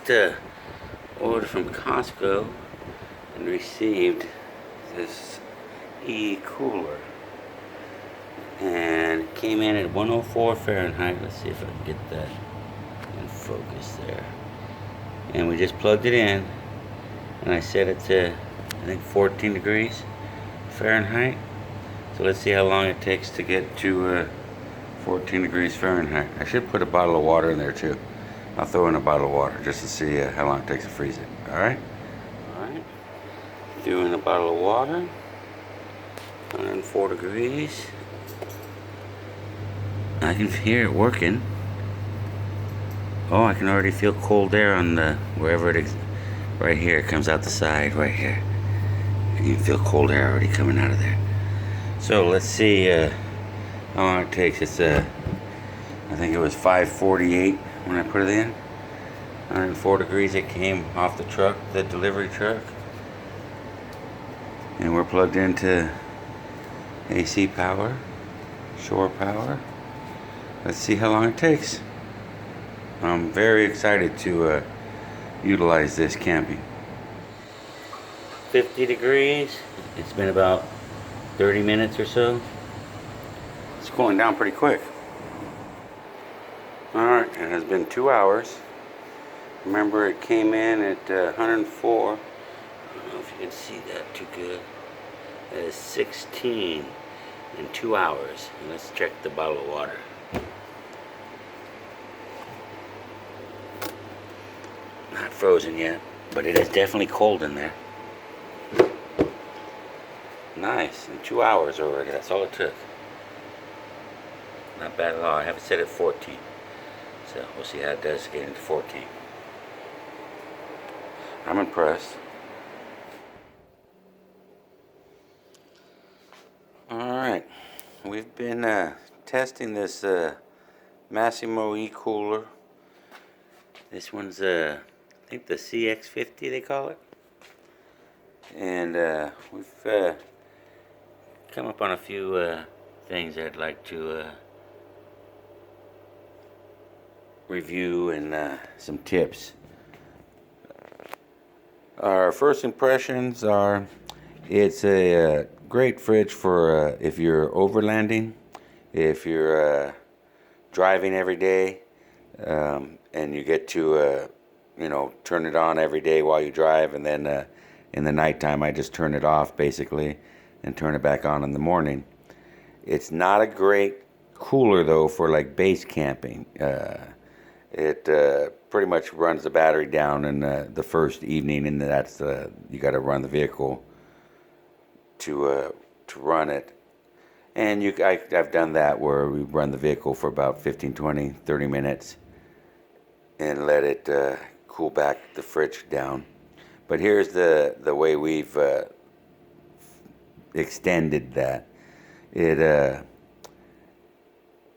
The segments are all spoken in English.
just ordered from Costco and received this E-Kooler, and it came in at 104 Fahrenheit. Let's see if I can get that in focus there. And we just plugged it in, and I set it to, I think, 14 degrees Fahrenheit. So let's see how long it takes to get to 14 degrees Fahrenheit. I should put a bottle of water in there too. I'll throw in a bottle of water just to see how long it takes to freeze it. Alright? Alright. Threw in a bottle of water. 104 degrees. I can hear it working. Oh, I can already feel cold air on the, wherever it is. Right here, it comes out the side, right here. You can feel cold air already coming out of there. So let's see how long it takes. It's I think it was 5:48 when I put it in. 104 degrees. It came off the truck, the delivery truck, and we're plugged into AC power, shore power. Let's see how long it takes. I'm very excited to utilize this camping. 50 degrees. It's been about 30 minutes or so. It's cooling down pretty quick. Alright, it has been 2 hours. Remember, it came in at 104. I don't know if you can see that too good. That is 16 in 2 hours. And let's check the bottle of water. Not frozen yet, but it is definitely cold in there. Nice, in 2 hours already, that's all it took. Not bad at all. I have it set at 14. So we'll see how it does get into 14. I'm impressed. Alright, we've been testing this Massimo E-Kooler. This one's I think the CX50 they call it. And we've come up on a few things I'd like to review and some tips. Our first impressions are it's a great fridge for if you're overlanding, if you're driving every day, and you get to turn it on every day while you drive, and then in the nighttime I just turn it off basically and turn it back on in the morning. It's not a great cooler though for like base camping. It pretty much runs the battery down in the first evening, and that's you got to run the vehicle to run it. And I've done that where we run the vehicle for about 15, 20, 30 minutes and let it cool back the fridge down. But here's the way we've extended that.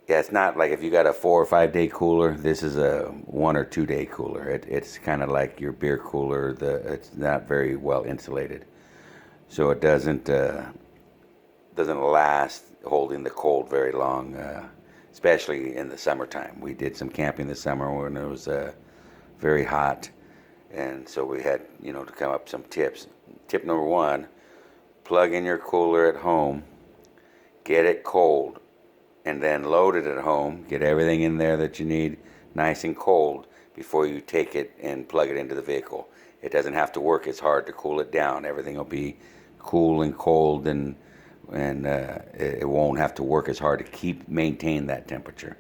It's not like if you got a 4 or 5 day cooler. This is a 1 or 2 day cooler. It's kind of like your beer cooler. It's not very well insulated, so it doesn't last holding the cold very long, especially in the summertime. We did some camping this summer when it was very hot, and so we had to come up with some tips. Tip number 1: plug in your cooler at home, get it cold, and then load it at home. Get everything in there that you need nice and cold before you take it and plug it into the vehicle. It doesn't have to work as hard to cool it down. Everything will be cool and cold, and it won't have to work as hard to maintain that temperature.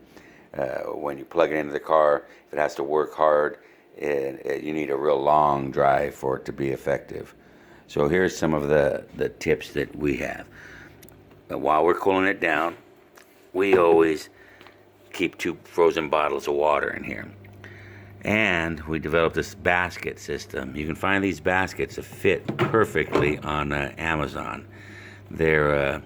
When you plug it into the car, if it has to work hard, you need a real long drive for it to be effective. So here's some of the tips that we have. While we're cooling it down, we always keep 2 frozen bottles of water in here. And we developed this basket system. You can find these baskets that fit perfectly on Amazon. They're,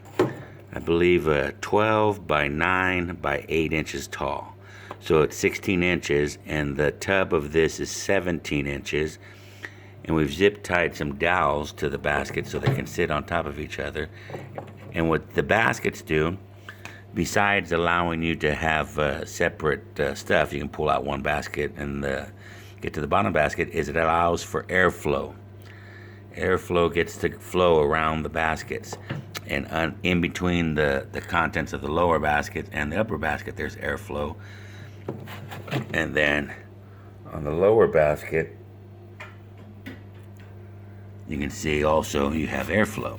I believe, 12 by 9 by 8 inches tall. So it's 16 inches, and the tub of this is 17 inches. And we've zip tied some dowels to the basket so they can sit on top of each other. And what the baskets do, besides allowing you to have separate stuff, you can pull out one basket and get to the bottom basket is it allows for airflow. Airflow gets to flow around the baskets, and in between the contents of the lower basket and the upper basket, there's airflow. And then on the lower basket, you can see also you have airflow.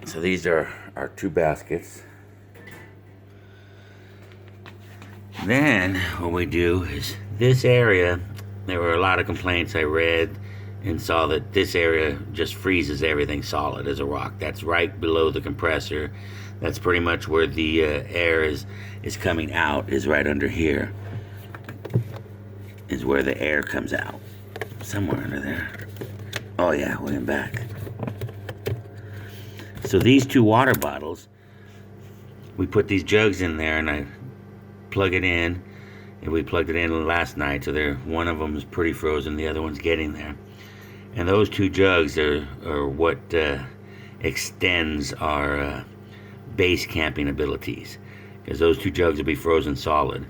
So these are our two baskets. Then what we do is this area, there were a lot of complaints I read and saw that this area just freezes everything solid as a rock. That's right below the compressor. That's pretty much where the air is coming out, is right under here. Is where the air comes out. Somewhere under there. Oh yeah, way in back. So these two water bottles, we put these jugs in there and I plug it in, and we plugged it in last night, so one of them is pretty frozen, the other one's getting there. And those two jugs are what extends our base camping abilities, because those two jugs will be frozen solid.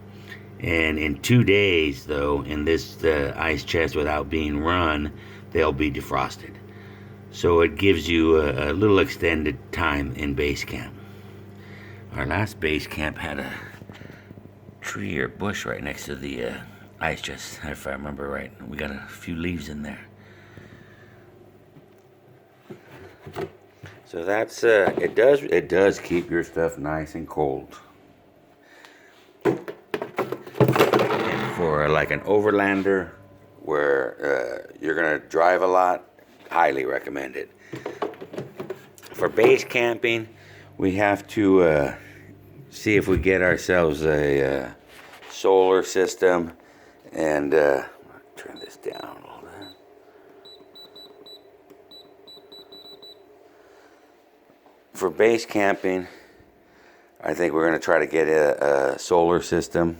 And in 2 days, though, in this ice chest without being run, they'll be defrosted. So it gives you a little extended time in base camp. Our last base camp had a tree or bush right next to the ice chest, if I remember right. We got a few leaves in there. So that's it does keep your stuff nice and cold. And for like an overlander where you're gonna drive a lot, highly recommend it. For base camping, we have to see if we get ourselves a solar system, and turn this down a little bit. For base camping, I think we're going to try to get a solar system.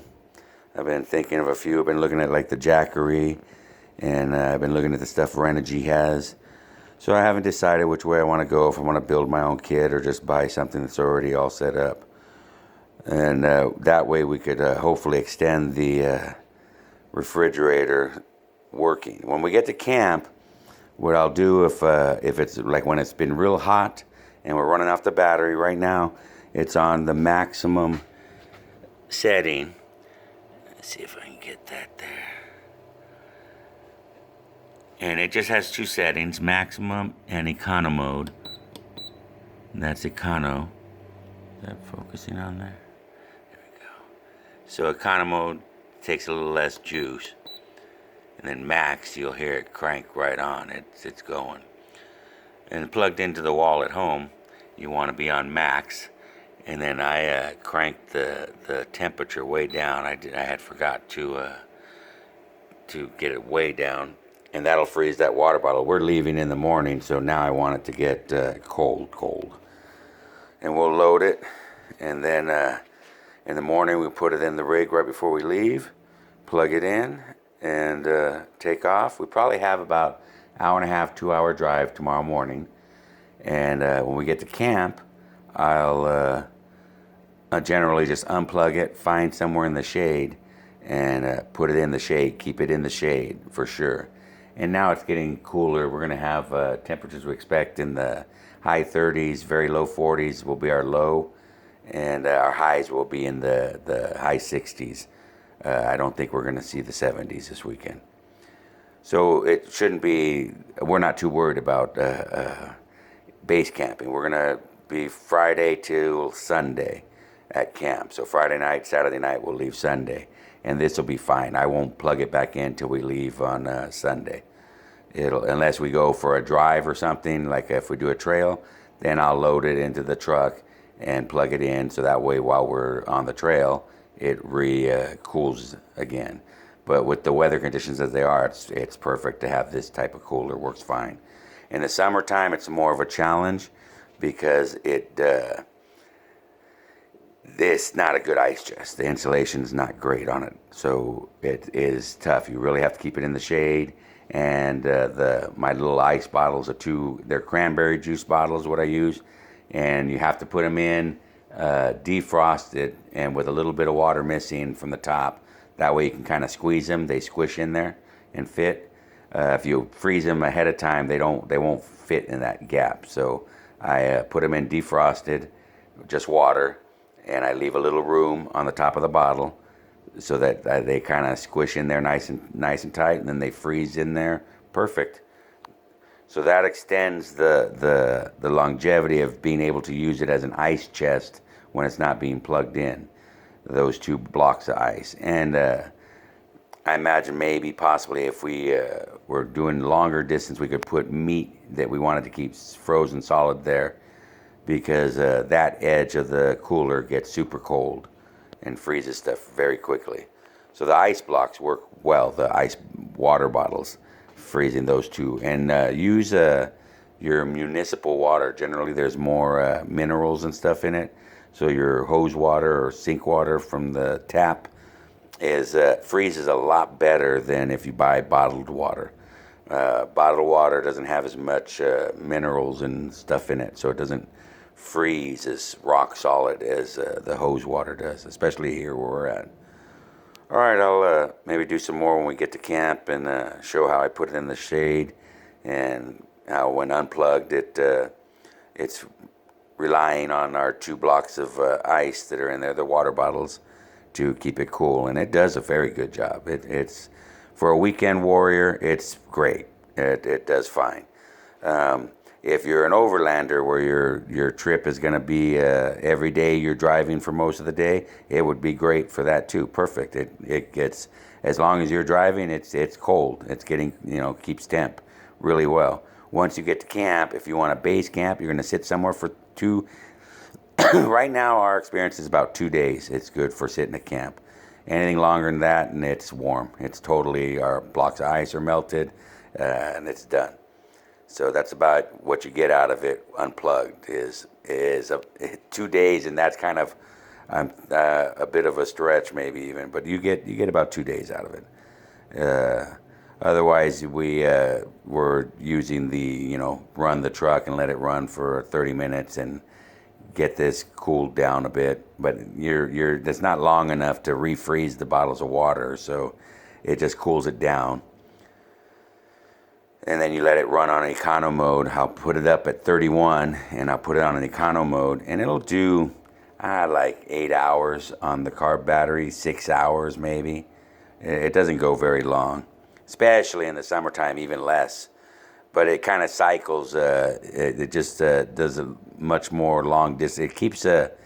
I've been thinking of a few. I've been looking at like the Jackery, and I've been looking at the stuff Renogy has. So I haven't decided which way I want to go, if I want to build my own kit or just buy something that's already all set up. And that way we could hopefully extend the refrigerator working. When we get to camp, what I'll do if it's like when it's been real hot and we're running off the battery right now, it's on the maximum setting. Let's see if I can get that there. And it just has two settings, maximum and Econo Mode. And that's Econo. Is that focusing on there? There we go. So Econo Mode takes a little less juice. And then max, you'll hear it crank right on. It's going. And plugged into the wall at home, you want to be on max. And then I cranked the temperature way down. I had forgot to get it way down. And that'll freeze that water bottle. We're leaving in the morning, so now I want it to get cold. And we'll load it, and then in the morning we put it in the rig right before we leave, plug it in, and take off. We probably have about an hour and a half, 2 hour drive tomorrow morning. And when we get to camp, I'll generally just unplug it, find somewhere in the shade, and put it in the shade, keep it in the shade for sure. And now it's getting cooler. We're going to have temperatures we expect in the high 30s, very low 40s will be our low, and our highs will be in the high 60s. I don't think we're going to see the 70s this weekend. So it shouldn't be, we're not too worried about base camping. We're going to be Friday till Sunday at camp. So Friday night, Saturday night, we'll leave Sunday. And this will be fine. I won't plug it back in till we leave on Sunday. Unless we go for a drive or something, like if we do a trail, then I'll load it into the truck and plug it in, so that way while we're on the trail, it cools again. But with the weather conditions as they are, it's perfect to have this type of cooler. Works fine. In the summertime, it's more of a challenge because it's not a good ice chest. The insulation is not great on it, so it is tough. You really have to keep it in the shade. And my little ice bottles they're cranberry juice bottles, what I use, and you have to put them in defrosted and with a little bit of water missing from the top, That way you can kind of squeeze them. They squish in there and fit. If you freeze them ahead of time, they won't fit in that gap. So I put them in defrosted, just water, and I leave a little room on the top of the bottle so that they kind of squish in there nice and tight, and then they freeze in there perfect. So that extends the longevity of being able to use it as an ice chest when it's not being plugged in. Those 2 blocks of ice. And I imagine maybe possibly if we were doing longer distance, we could put meat that we wanted to keep frozen solid there, because that edge of the cooler gets super cold and freezes stuff very quickly. So the ice blocks work well, the ice water bottles, freezing those 2. And use your municipal water. Generally there's more minerals and stuff in it. So your hose water or sink water from the tap freezes a lot better than if you buy bottled water. Bottled water doesn't have as much minerals and stuff in it, so it doesn't freeze as rock solid as the hose water does, especially here where we're at. All right, I'll maybe do some more when we get to camp and show how I put it in the shade, and how when unplugged it's relying on our 2 blocks of ice that are in there, the water bottles, to keep it cool. And it does a very good job. It's for a weekend warrior, it's great. It does fine. If you're an overlander where your trip is going to be every day you're driving for most of the day, it would be great for that too. Perfect. It gets, as long as you're driving, it's cold. It's getting, keeps temp really well. Once you get to camp, if you want a base camp, you're going to sit somewhere for 2. Right now, our experience is about 2 days. It's good for sitting at camp. Anything longer than that, and it's warm. It's totally, our blocks of ice are melted, and it's done. So that's about what you get out of it unplugged is 2 days, and that's kind of a bit of a stretch, maybe even. But you get about 2 days out of it. Otherwise, we're using the, run the truck and let it run for 30 minutes and get this cooled down a bit. But that's not long enough to refreeze the bottles of water, so it just cools it down. And then you let it run on Econo Mode. I'll put it up at 31, and I'll put it on an Econo Mode, and it'll do like 8 hours on the carb battery, 6 hours maybe. It doesn't go very long. Especially in the summertime, even less. But it kind of cycles. It just does a much more long distance. It keeps it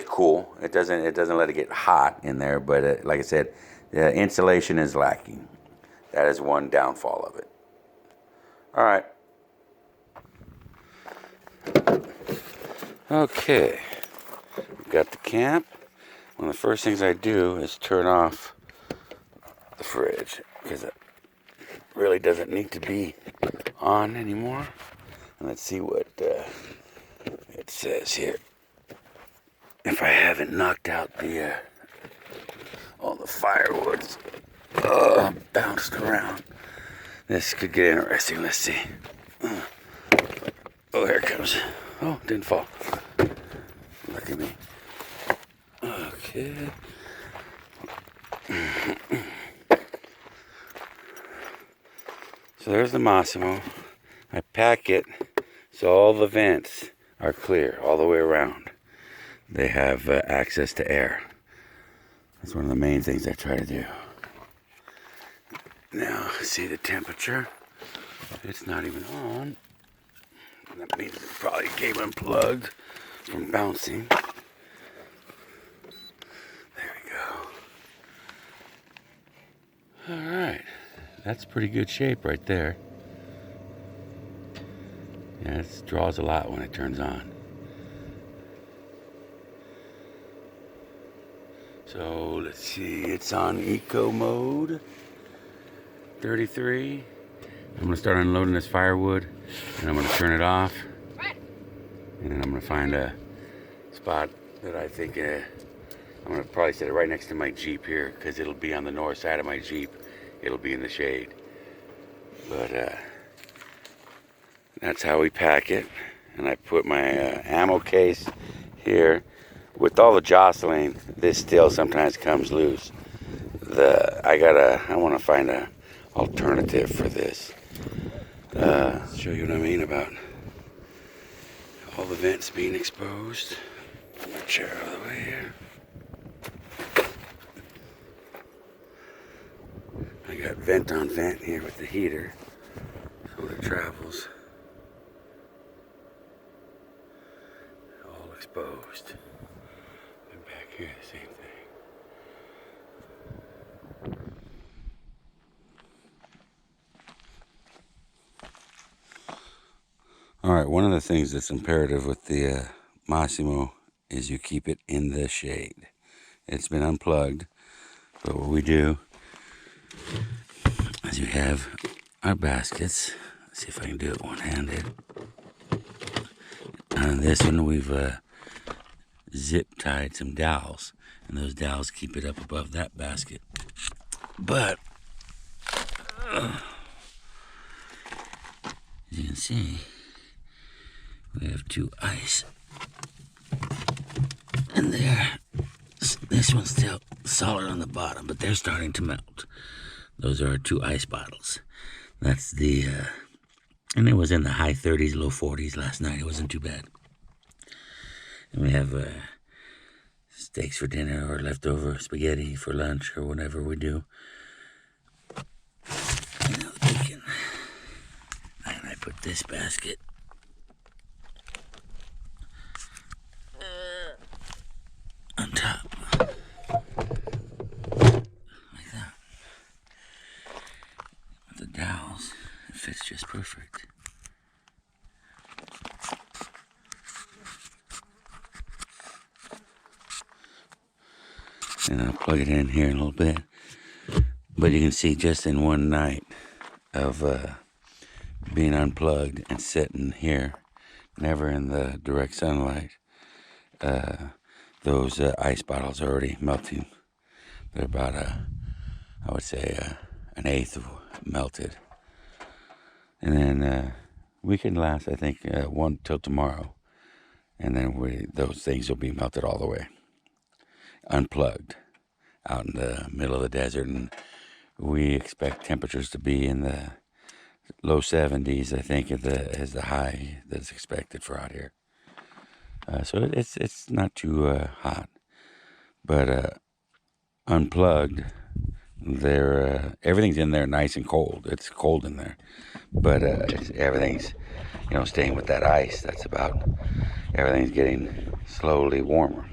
cool. It doesn't let it get hot in there. But like I said, the insulation is lacking. That is one downfall of it. All right. Okay. We've got the camp. One of the first things I do is turn off the fridge, because it really doesn't need to be on anymore. And let's see what it says here. If I haven't knocked out all the firewoods bounced around, this could get interesting. Let's see. Oh, here it comes. Oh, didn't fall. Look at me. Okay. So there's the Massimo. I pack it so all the vents are clear all the way around. They have access to air. That's one of the main things I try to do. Now, see the temperature. It's not even on. That means it probably came unplugged from bouncing. There we go. All right. That's pretty good shape right there. Yeah, it draws a lot when it turns on. So let's see, it's on Eco Mode 33. I'm gonna start unloading this firewood, and I'm gonna turn it off, and then I'm gonna find a spot that I think I'm gonna probably set it right next to my Jeep here, because it'll be on the north side of my Jeep. It'll be in the shade. But that's how we pack it. And I put my ammo case here. With all the jostling, this still sometimes comes loose. I want to find a alternative for this. Show you what I mean about all the vents being exposed. Put my chair out of the way here. I got vent on vent here with the heater, so it travels. All exposed. And back here, the same thing. All right, one of the things that's imperative with the Massimo is you keep it in the shade. It's been unplugged, but what we do is we have our baskets. Let's see if I can do it one-handed. On this one, we've zip tied some dowels, and those dowels keep it up above that basket. But as you can see, we have two ice in there. This one's still solid on the bottom, but they're starting to melt. Those are our two ice bottles. That's the, and it was in the high 30s, low 40s last night. It wasn't too bad. And we have steaks for dinner or leftover spaghetti for lunch or whatever we do. And I put this basket on top. Like that. With the dowels, it fits just perfect. And I'll plug it in here in a little bit. But you can see just in one night of being unplugged and sitting here, never in the direct sunlight, those ice bottles are already melting. They're about, I would say, an eighth melted. And then we can last, I think, one till tomorrow. And then those things will be melted all the way. Unplugged out in the middle of the desert. And we expect temperatures to be in the low 70s, I think, is the high that's expected for out here. So it's not too hot. But unplugged, everything's in there nice and cold. It's cold in there, but everything's staying with that ice. That's about everything's getting slowly warmer.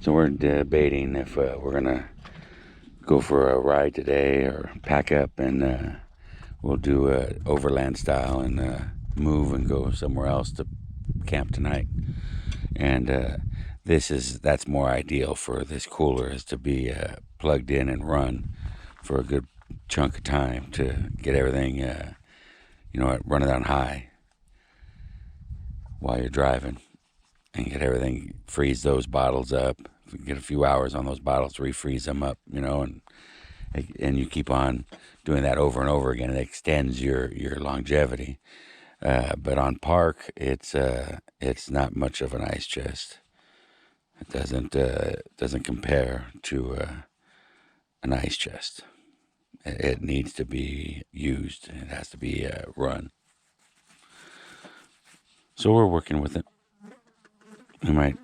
So we're debating if we're gonna go for a ride today or pack up and we'll do overland style and move and go somewhere else to camp tonight. And that's more ideal for this cooler, is to be plugged in and run for a good chunk of time to get everything, running on high while you're driving, and get everything, freeze those bottles up. If you get a few hours on those bottles, refreeze them up, and you keep on doing that over and over again. It extends your longevity. But on park, it's not much of an ice chest. It doesn't compare to an ice chest. It needs to be used. It has to be run. So we're working with it. We might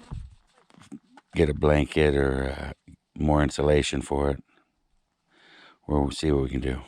get a blanket or more insulation for it. We'll see what we can do.